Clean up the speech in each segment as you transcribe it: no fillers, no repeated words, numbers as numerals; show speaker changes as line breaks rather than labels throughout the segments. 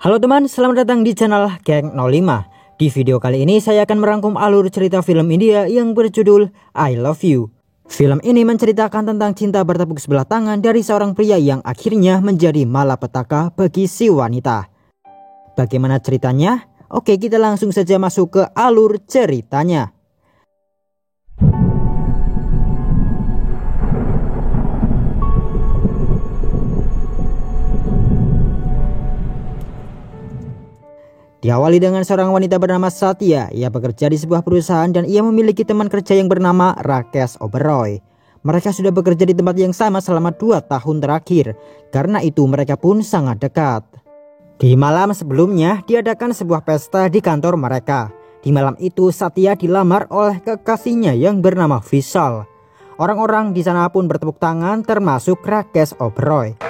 Halo teman, selamat datang di channel Geng 05. Di video kali ini saya akan merangkum alur cerita film India yang berjudul I Love You. Film ini menceritakan tentang cinta bertepuk sebelah tangan dari seorang pria yang akhirnya menjadi malapetaka bagi si wanita. Bagaimana ceritanya? Oke, kita langsung saja masuk ke alur ceritanya. Diawali dengan seorang wanita bernama Satya. Ia bekerja di sebuah perusahaan dan ia memiliki teman kerja yang bernama Rakesh Oberoi. Mereka sudah bekerja di tempat yang sama selama 2 tahun terakhir. Karena itu mereka pun sangat dekat. Di malam sebelumnya diadakan sebuah pesta di kantor mereka. Di malam itu Satya dilamar oleh kekasihnya yang bernama Vishal. Orang-orang di sana pun bertepuk tangan termasuk Rakesh Oberoi.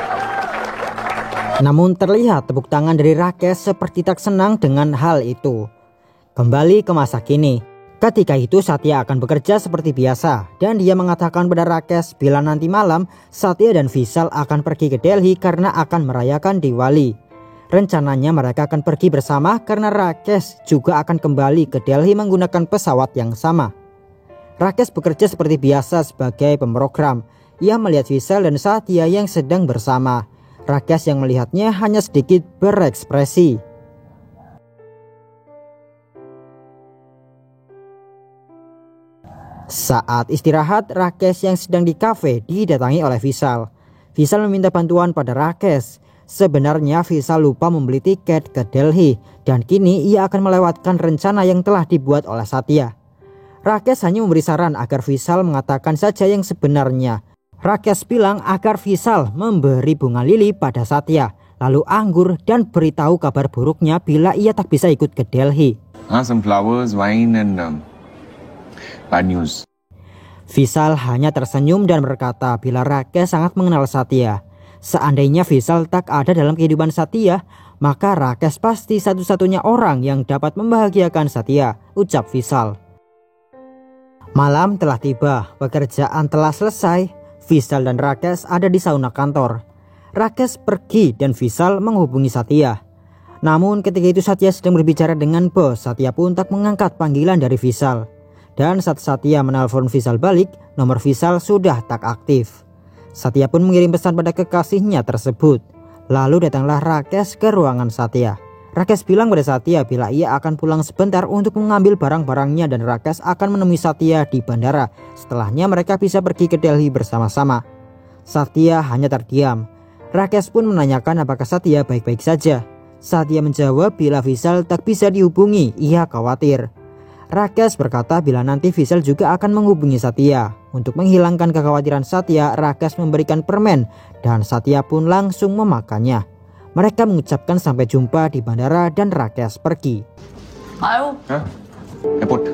Namun terlihat tepuk tangan dari Rakesh seperti tak senang dengan hal itu. Kembali ke masa kini. Ketika itu Satya akan bekerja seperti biasa. Dan dia mengatakan pada Rakesh bila nanti malam Satya dan Vishal akan pergi ke Delhi karena akan merayakan Diwali. Rencananya mereka akan pergi bersama karena Rakesh juga akan kembali ke Delhi menggunakan pesawat yang sama. Rakesh bekerja seperti biasa sebagai pemrogram. Ia melihat Vishal dan Satya yang sedang bersama. Rakesh yang melihatnya hanya sedikit berekspresi. Saat istirahat, Rakesh yang sedang di kafe didatangi oleh Vishal. Vishal meminta bantuan pada Rakesh. Sebenarnya Vishal lupa membeli tiket ke Delhi dan kini ia akan melewatkan rencana yang telah dibuat oleh Satya. Rakesh hanya memberi saran agar Vishal mengatakan saja yang sebenarnya. Rakesh bilang agar Vishal memberi bunga lili pada Satya, lalu anggur dan beritahu kabar buruknya bila ia tak bisa ikut ke Delhi.
Some flowers, wine and bad news.
Vishal hanya tersenyum dan berkata bila Rakesh sangat mengenal Satya. Seandainya Vishal tak ada dalam kehidupan Satya, maka Rakesh pasti satu-satunya orang yang dapat membahagiakan Satya, ucap Vishal. Malam telah tiba, pekerjaan telah selesai. Vishal dan Rakesh ada di sauna kantor. Rakesh pergi dan Vishal menghubungi Satya. Namun ketika itu Satya sedang berbicara dengan bos. Satya pun tak mengangkat panggilan dari Vishal. Dan saat Satya menelpon Vishal balik, nomor Vishal sudah tak aktif. Satya pun mengirim pesan pada kekasihnya tersebut. Lalu datanglah Rakesh ke ruangan Satya. Rakesh bilang pada Satya bila ia akan pulang sebentar untuk mengambil barang-barangnya dan Rakesh akan menemui Satya di bandara. Setelahnya mereka bisa pergi ke Delhi bersama-sama. Satya hanya terdiam. Rakesh pun menanyakan apakah Satya baik-baik saja. Satya menjawab bila Vishal tak bisa dihubungi, ia khawatir. Rakesh berkata bila nanti Vishal juga akan menghubungi Satya. Untuk menghilangkan kekhawatiran Satya, Rakesh memberikan permen dan Satya pun langsung memakannya. Mereka mengucapkan sampai jumpa di bandara dan Rakesh pergi.
Airport.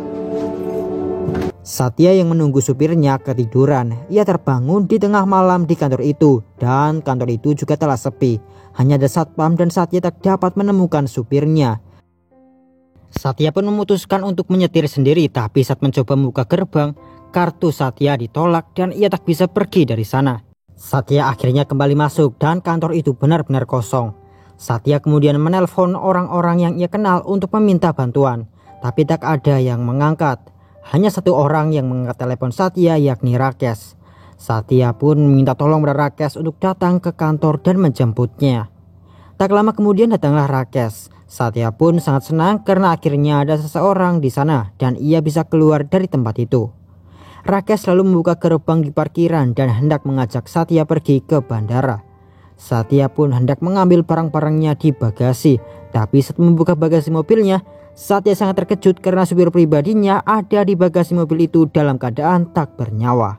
Satya yang menunggu supirnya ketiduran. Ia terbangun di tengah malam di kantor itu dan kantor itu juga telah sepi. Hanya ada satpam dan Satya tak dapat menemukan supirnya. Satya pun memutuskan untuk menyetir sendiri, tapi saat mencoba membuka gerbang, kartu Satya ditolak dan ia tak bisa pergi dari sana. Satya akhirnya kembali masuk dan kantor itu benar-benar kosong. Satya kemudian menelpon orang-orang yang ia kenal untuk meminta bantuan. Tapi tak ada yang mengangkat. Hanya satu orang yang mengangkat telepon Satya, yakni Rakesh. Satya pun meminta tolong pada Rakesh untuk datang ke kantor dan menjemputnya. Tak lama kemudian datanglah Rakesh. Satya pun sangat senang karena akhirnya ada seseorang di sana dan ia bisa keluar dari tempat itu. Rakesh lalu membuka gerbang di parkiran dan hendak mengajak Satya pergi ke bandara. Satya pun hendak mengambil barang-barangnya di bagasi. Tapi saat membuka bagasi mobilnya, Satya sangat terkejut karena supir pribadinya ada di bagasi mobil itu dalam keadaan tak bernyawa.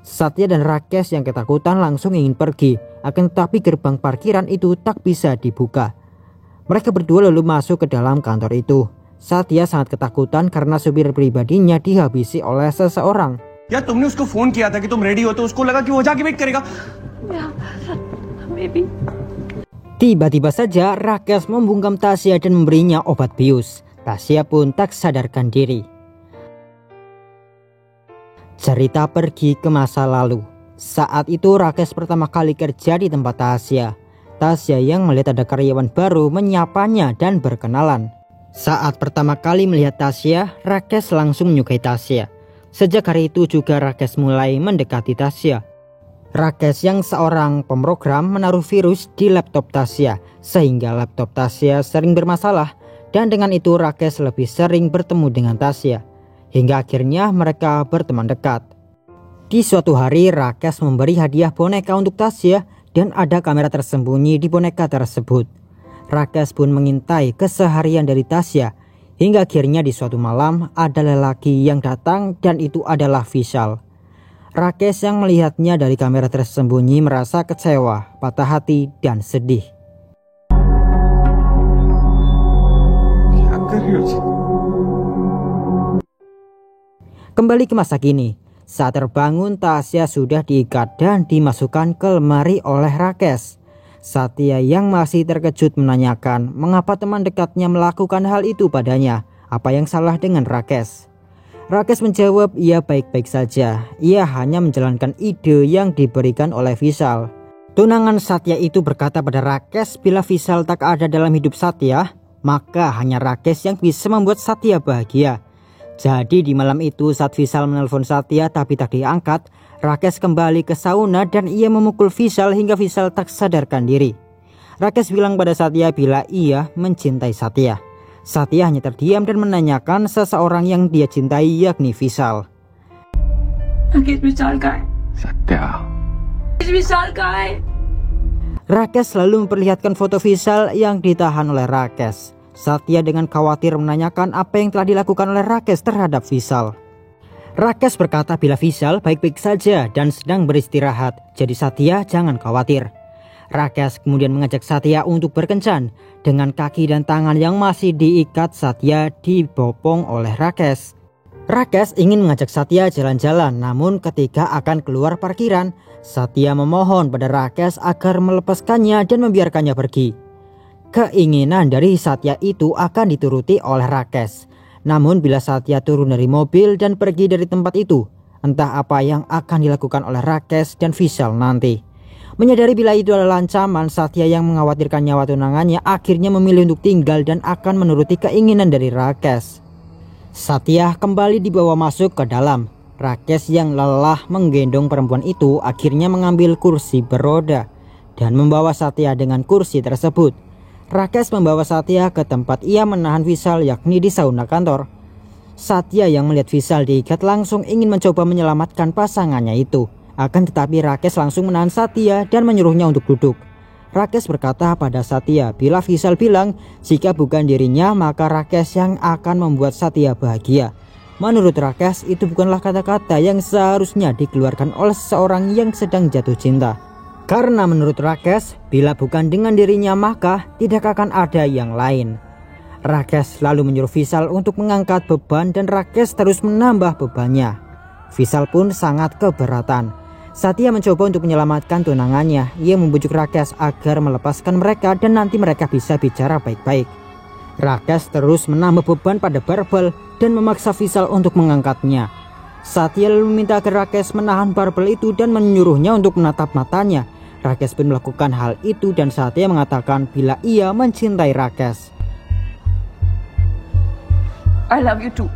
Satya dan Rakesh yang ketakutan langsung ingin pergi. Akan tetapi gerbang parkiran itu tak bisa dibuka. Mereka berdua lalu masuk ke dalam kantor itu. Satya sangat ketakutan karena supir pribadinya dihabisi oleh seseorang.
Ya, तुमने उसको फोन किया था कि तुम रेडी हो तो उसको लगा कि वो जाके वेट करेगा. Maybe.
Tiba-tiba saja Rakesh membungkam Tasya dan memberinya obat bius. Tasya pun tak sadarkan diri. Cerita pergi ke masa lalu. Saat itu Rakesh pertama kali kerja di tempat Tasya. Tasya yang melihat ada karyawan baru menyapanya dan berkenalan. Saat pertama kali melihat Tasya, Rakesh langsung menyukai Tasya. Sejak hari itu juga Rakesh mulai mendekati Tasya. Rakesh yang seorang pemrogram menaruh virus di laptop Tasya sehingga laptop Tasya sering bermasalah, dan dengan itu Rakesh lebih sering bertemu dengan Tasya hingga akhirnya mereka berteman dekat. Di suatu hari Rakesh memberi hadiah boneka untuk Tasya dan ada kamera tersembunyi di boneka tersebut. Rakesh pun mengintai keseharian dari Tasya hingga akhirnya di suatu malam ada lelaki yang datang dan itu adalah Vishal. Rakesh yang melihatnya dari kamera tersembunyi merasa kecewa, patah hati dan sedih. Kembali ke masa kini, saat terbangun Tasya sudah diikat dan dimasukkan ke lemari oleh Rakesh. Satya yang masih terkejut menanyakan mengapa teman dekatnya melakukan hal itu padanya. Apa yang salah dengan Rakesh? Rakesh menjawab ia baik-baik saja. Ia hanya menjalankan ide yang diberikan oleh Vishal. Tunangan Satya itu berkata pada Rakesh bila Vishal tak ada dalam hidup Satya, maka hanya Rakesh yang bisa membuat Satya bahagia. Jadi di malam itu saat Vishal menelpon Satya tapi tak diangkat, Rakesh kembali ke sauna dan ia memukul Vishal hingga Vishal tak sadarkan diri. Rakesh bilang pada Satya bila ia mencintai Satya. Satya hanya terdiam dan menanyakan seseorang yang dia cintai yakni Vishal.
Satya.
Rakesh selalu memperlihatkan foto Vishal yang ditahan oleh Rakesh. Satya dengan khawatir menanyakan apa yang telah dilakukan oleh Rakesh terhadap Vishal. Rakesh berkata bila Vishal baik-baik saja dan sedang beristirahat, jadi Satya jangan khawatir. Rakesh kemudian mengajak Satya untuk berkencan. Dengan kaki dan tangan yang masih diikat, Satya dibopong oleh Rakesh. Rakesh ingin mengajak Satya jalan-jalan, namun ketika akan keluar parkiran, Satya memohon pada Rakesh agar melepaskannya dan membiarkannya pergi. Keinginan dari Satya itu akan dituruti oleh Rakesh. Namun bila Satya turun dari mobil dan pergi dari tempat itu, entah apa yang akan dilakukan oleh Rakesh dan Vishal nanti. Menyadari bila itu adalah ancaman, Satya yang mengkhawatirkan nyawa tunangannya akhirnya memilih untuk tinggal dan akan menuruti keinginan dari Rakesh. Satya kembali dibawa masuk ke dalam. Rakesh yang lelah menggendong perempuan itu akhirnya mengambil kursi beroda dan membawa Satya dengan kursi tersebut. Rakesh membawa Satya ke tempat ia menahan Vishal yakni di sauna kantor. Satya yang melihat Vishal diikat langsung ingin mencoba menyelamatkan pasangannya itu. Akan tetapi Rakesh langsung menahan Satya dan menyuruhnya untuk duduk. Rakesh berkata pada Satya bila Vishal bilang jika bukan dirinya maka Rakesh yang akan membuat Satya bahagia. Menurut Rakesh itu bukanlah kata-kata yang seharusnya dikeluarkan oleh seseorang yang sedang jatuh cinta. Karena menurut Rakesh, bila bukan dengan dirinya maka tidak akan ada yang lain. Rakesh lalu menyuruh Vishal untuk mengangkat beban dan Rakesh terus menambah bebannya. Vishal pun sangat keberatan. Satya mencoba untuk menyelamatkan tunangannya. Ia membujuk Rakesh agar melepaskan mereka dan nanti mereka bisa bicara baik-baik. Rakesh terus menambah beban pada barbel dan memaksa Vishal untuk mengangkatnya. Satya lalu meminta agar Rakesh menahan barbel itu dan menyuruhnya untuk menatap matanya. Rakesh pun melakukan hal itu dan Satya mengatakan bila ia mencintai Rakesh.
I love you too.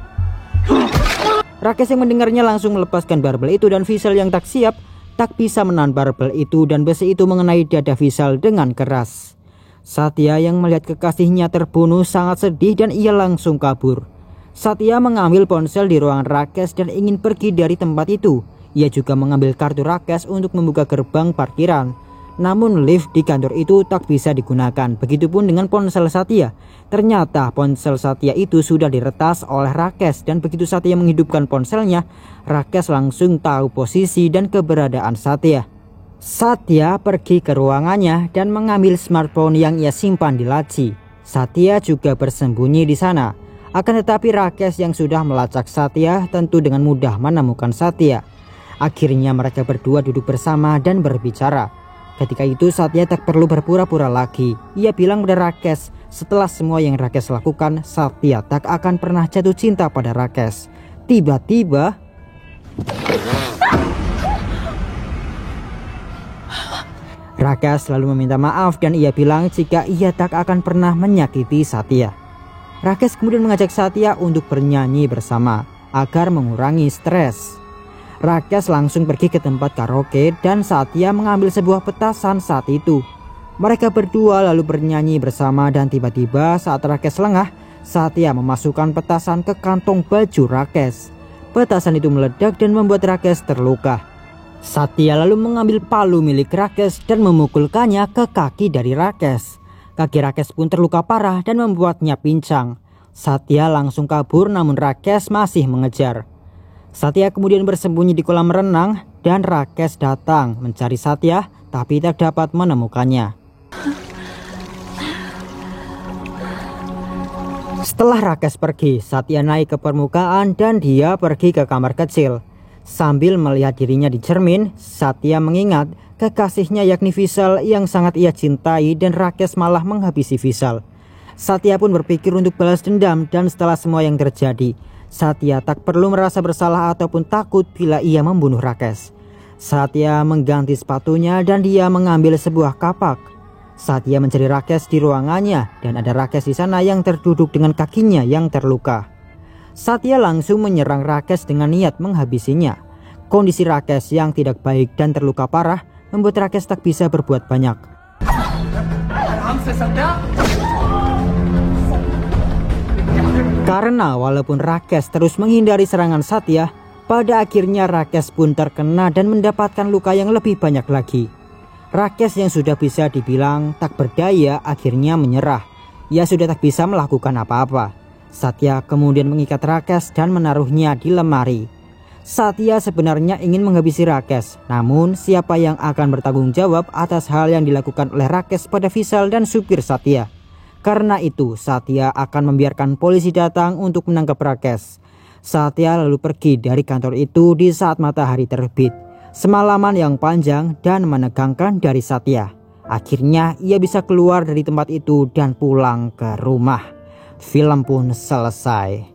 Rakesh yang mendengarnya langsung melepaskan barbel itu dan Vishal yang tak siap tak bisa menahan barbel itu dan besi itu mengenai dada Vishal dengan keras. Satya yang melihat kekasihnya terbunuh sangat sedih dan ia langsung kabur. Satya mengambil ponsel di ruangan Rakesh dan ingin pergi dari tempat itu. Ia juga mengambil kartu Rakesh untuk membuka gerbang parkiran. Namun lift di kantor itu tak bisa digunakan. Begitupun dengan ponsel Satya. Ternyata ponsel Satya itu sudah diretas oleh Rakesh dan begitu Satya menghidupkan ponselnya, Rakesh langsung tahu posisi dan keberadaan Satya. Satya pergi ke ruangannya dan mengambil smartphone yang ia simpan di laci. Satya juga bersembunyi di sana. Akan tetapi Rakesh yang sudah melacak Satya tentu dengan mudah menemukan Satya. Akhirnya mereka berdua duduk bersama dan berbicara. Ketika itu Satya tak perlu berpura-pura lagi. Ia bilang pada Rakesh setelah semua yang Rakesh lakukan, Satya tak akan pernah jatuh cinta pada Rakesh. Tiba-tiba Rakesh lalu meminta maaf dan ia bilang jika ia tak akan pernah menyakiti Satya. Rakesh kemudian mengajak Satya untuk bernyanyi bersama agar mengurangi stres. Rakesh langsung pergi ke tempat karaoke dan Satya mengambil sebuah petasan saat itu. Mereka berdua lalu bernyanyi bersama dan tiba-tiba saat Rakesh lengah, Satya memasukkan petasan ke kantong baju Rakesh. Petasan itu meledak dan membuat Rakesh terluka. Satya lalu mengambil palu milik Rakesh dan memukulkannya ke kaki dari Rakesh. Kaki Rakesh pun terluka parah dan membuatnya pincang. Satya langsung kabur namun Rakesh masih mengejar. Satya kemudian bersembunyi di kolam renang dan Rakesh datang mencari Satya tapi tak dapat menemukannya. Setelah Rakesh pergi, Satya naik ke permukaan dan dia pergi ke kamar kecil. Sambil melihat dirinya di cermin, Satya mengingat kekasihnya yakni Vishal yang sangat ia cintai dan Rakesh malah menghabisi Vishal. Satya pun berpikir untuk balas dendam dan setelah semua yang terjadi, Satya tak perlu merasa bersalah ataupun takut bila ia membunuh Rakesh. Satya mengganti sepatunya dan dia mengambil sebuah kapak. Satya mencari Rakesh di ruangannya dan ada Rakesh di sana yang terduduk dengan kakinya yang terluka. Satya langsung menyerang Rakesh dengan niat menghabisinya. Kondisi Rakesh yang tidak baik dan terluka parah membuat Rakesh tak bisa berbuat banyak. Karena walaupun Rakesh terus menghindari serangan Satya, pada akhirnya Rakesh pun terkena dan mendapatkan luka yang lebih banyak lagi. Rakesh yang sudah bisa dibilang tak berdaya akhirnya menyerah. Ia sudah tak bisa melakukan apa-apa. Satya kemudian mengikat Rakesh dan menaruhnya di lemari. Satya sebenarnya ingin menghabisi Rakesh, namun siapa yang akan bertanggung jawab atas hal yang dilakukan oleh Rakesh pada Vishal dan supir Satya? Karena itu Satya akan membiarkan polisi datang untuk menangkap Rakesh. Satya lalu pergi dari kantor itu di saat matahari terbit. Semalaman yang panjang dan menegangkan dari Satya. Akhirnya ia bisa keluar dari tempat itu dan pulang ke rumah. Film pun selesai.